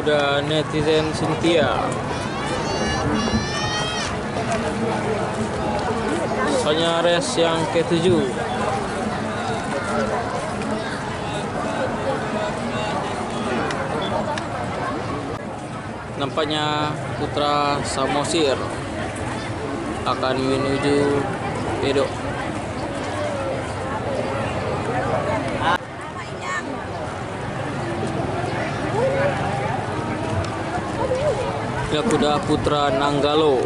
kuda netizen Cynthia. Soalnya race yang ke-7. Nampaknya Putra Samosir akan menuju pedok. Ya, kuda Putra Nanggalo.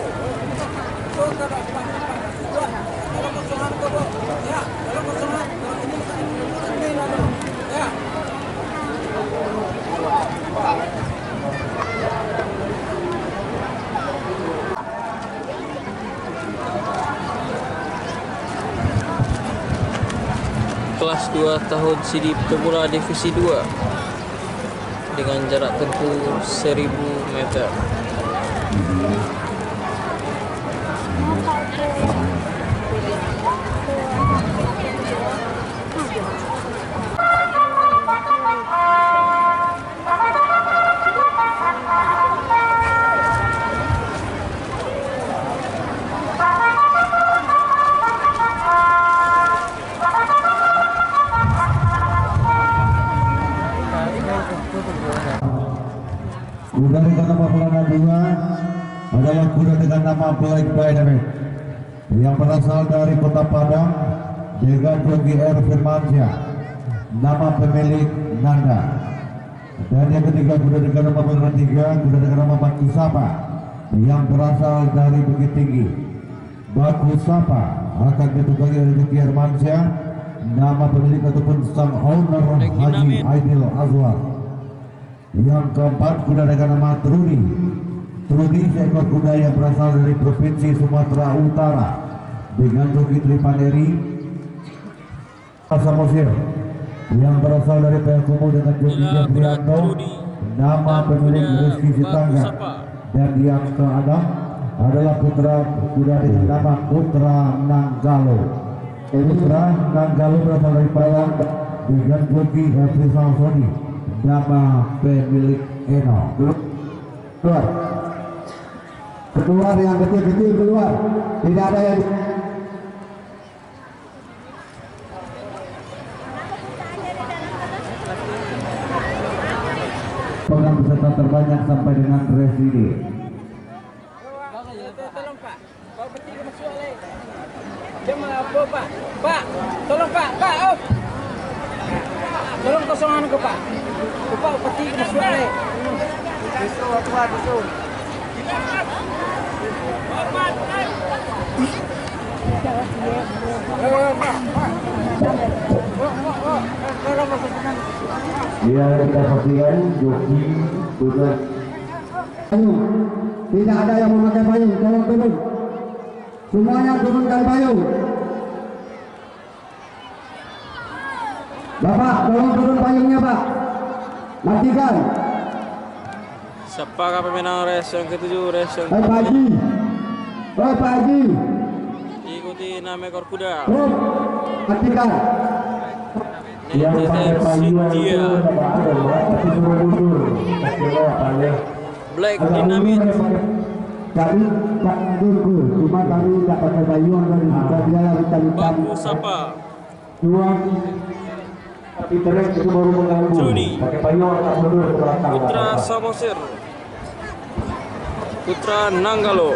Kelas 2 tahun Sidi Pemula Divisi 2 dengan jarak tempuh 1000 meter. Kuda dengan nama Pelana 2 adalah kuda dengan nama Black Dynamic yang berasal dari Kota Padang dengan Jogi R. Firmansyah, nama pemilik Nanda. Dan yang ketiga kuda dengan nama Pelana 3, kuda dengan nama Baku Sapa yang berasal dari Bukit Tinggi. Baku Sapa akan ditukangi oleh Jogi Firmansyah, nama pemilik ataupun sang owner Haji Aidil Azwar. Yang keempat kuda dengan nama Trudi. Trudi seekor kuda yang berasal dari Provinsi Sumatera Utara dengan joki Tripaneri. Samosir yang berasal dari Payakumbuh dengan joki Jeffrianto, nama pemilik Rizky Sitangga. Dan yang keenam adalah putra kuda dengan nama Putra Nanggalo. Putra Nanggalo berasal dari Padang dengan joki Efri Salsoni, nama pemilik Eno. Keluar, keluar yang kecil-kecil keluar, tidak ada yang program peserta terbanyak sampai dengan race ini. Tolong Pak, bawa peti ke masuk oleh. Jangan apa Pak, Pak, tolong Pak, oh. Tolong kosongan ke Pak. Pak peti ke masuk oleh. Besok aku besok. Dia kita saksikan joki sudah. Tidak ada yang memakai payung, tolong turun. Semuanya turunkan payung. Bapak, tolong turun payungnya Pak. Matikan. Siapakah pemenang race yang ke-7? Race yang Pak Haji. Pak Haji. diikuti 6 ekor kuda. Matikan. Netizen Cynthia, Black Dynamit. Kami tak tunggu, cuma kami tak pakai payung dari dia kita Baku Sapa, tapi terus itu baru mengganggu. Pakai payung tak mundur ke belakang. Putra Samosir, Putra Nanggalo.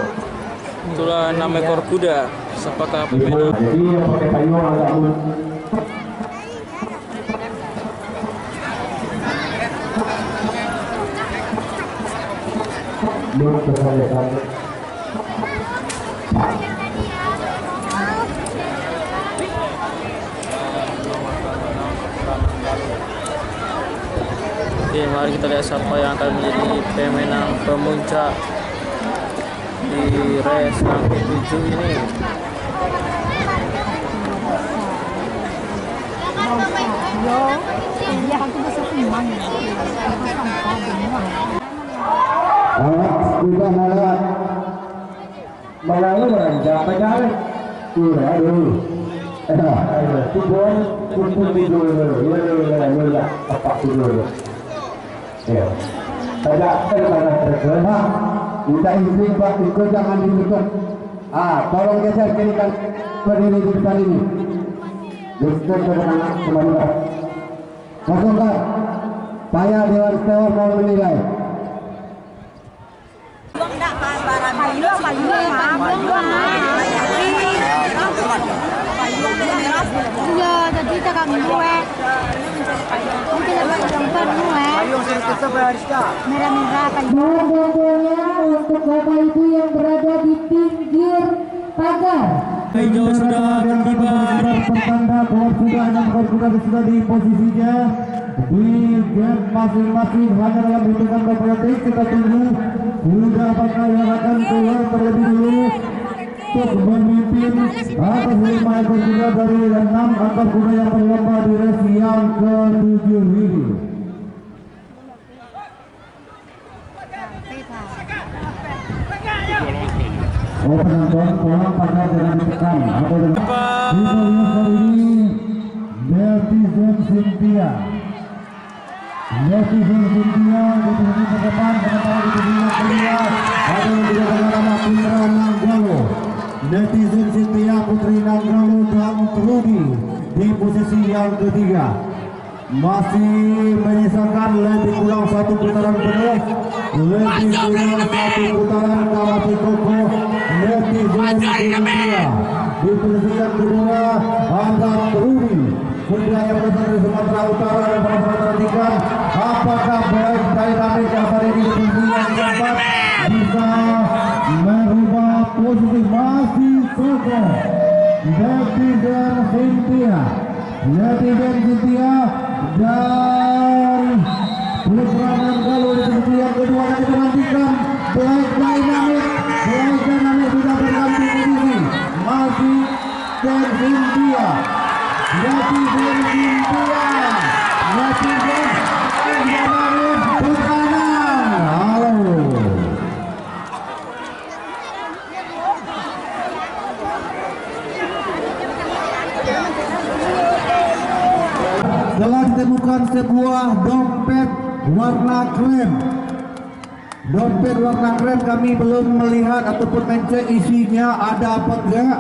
Itulah 6 ekor kuda. Siapakah pemenang? Jadi yang pakai payung agak mundur. Oke, mari kita lihat siapa yang akan menjadi pemenang pemuncak di race yang ke-7 ini. Sudah malah malah beranjak apa jalan? Sudah dulu. Tujuan kumpul dulu, ya apa dulu? Ya. tegakkan karena tergerak. Kita isi Pak, ikut jangan ditutup. Tolong geser kiri kan berdiri di depan ini. Justru kemenangan kembali Pak. Masuk Pak. Saya Dewan Steward mau menilai. Iya, jadi kita kami gue. Mungkin lebih nonton gue. Merah-merah payung. Bola untuk Bapak Ibu yang berada di pinggir pagar. Hijau sudah tiba. Pertanda bahwa sudah di posisinya di gate masing-masing hanya dalam hitungan beberapa detik. Kita tunggu sudah apakah yang akan keluar terlebih dulu untuk memimpin atas 5 ekor kuda dari 6 ekor kuda yang berlomba di race yang ke-7 ini. Penonton pulang pada dengan ditekan atau dengan kali ini Netizen Cynthia di depan sementara di yang kedua ada yang dengan nama Putra Nanggalo. Netizen Cynthia, Putri Nanggalo dan Trudy di posisi yang ketiga. Masih menyisakan lebih kurang 1 putaran penuh. Lebih kurang 1 putaran masih kokoh Netizen Cynthia. Di posisi yang kedua ada Trudy, putra yang berasal dari Sumatera Utara dan perhatikan apakah baik dynamic yang hari ini di posisi yang keempat bisa merubah posisi. Masih kokoh Netizen Cynthia dan Putra Nanggalo di posisi yang kedua. Dan diperhatikan Black Dynamic bisa berganti posisi. Masih Cynthia. Netizen berkanan. Halo. Telah ditemukan sebuah dompet warna krem. Dompet warna krem kami belum melihat ataupun mencek isinya ada apa enggak.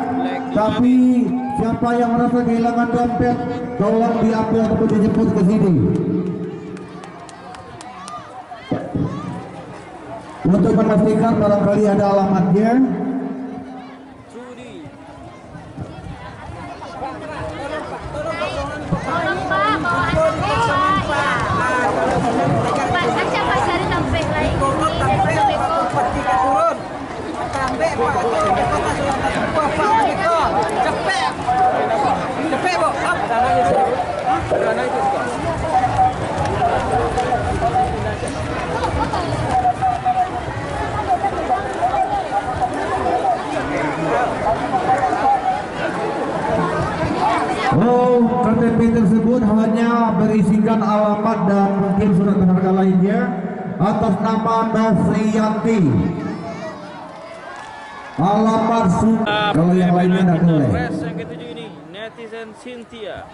Tapi siapa yang merasa kehilangan dompet, tolong diambil ataupun dijemput ke sini. Untuk memastikan barangkali ada alamatnya. Tolong Pak, bawa anaknya Pak. Pak, saja Pak cari dompet lain. KTP tersebut hanya berisikan alamat dan mungkin surat berharga lainnya atas nama Novrianti. Alamat kalau yang lainnya tidak boleh. Race yang ke-7 ini Netizen Cynthia.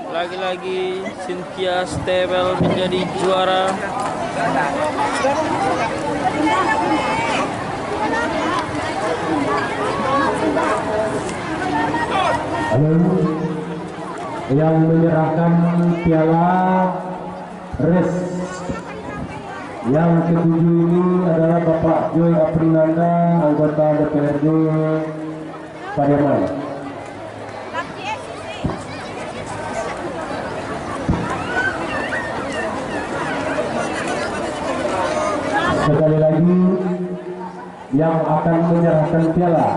Lagi-lagi Cynthia Stebel menjadi juara. Halo, yang menyerahkan piala race yang ke-7 ini adalah Bapak Joy Aprinanda, anggota DPRD Pariaman. Sekali lagi, yang akan menyerahkan piala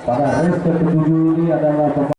pada race ke-7 ini adalah Bapak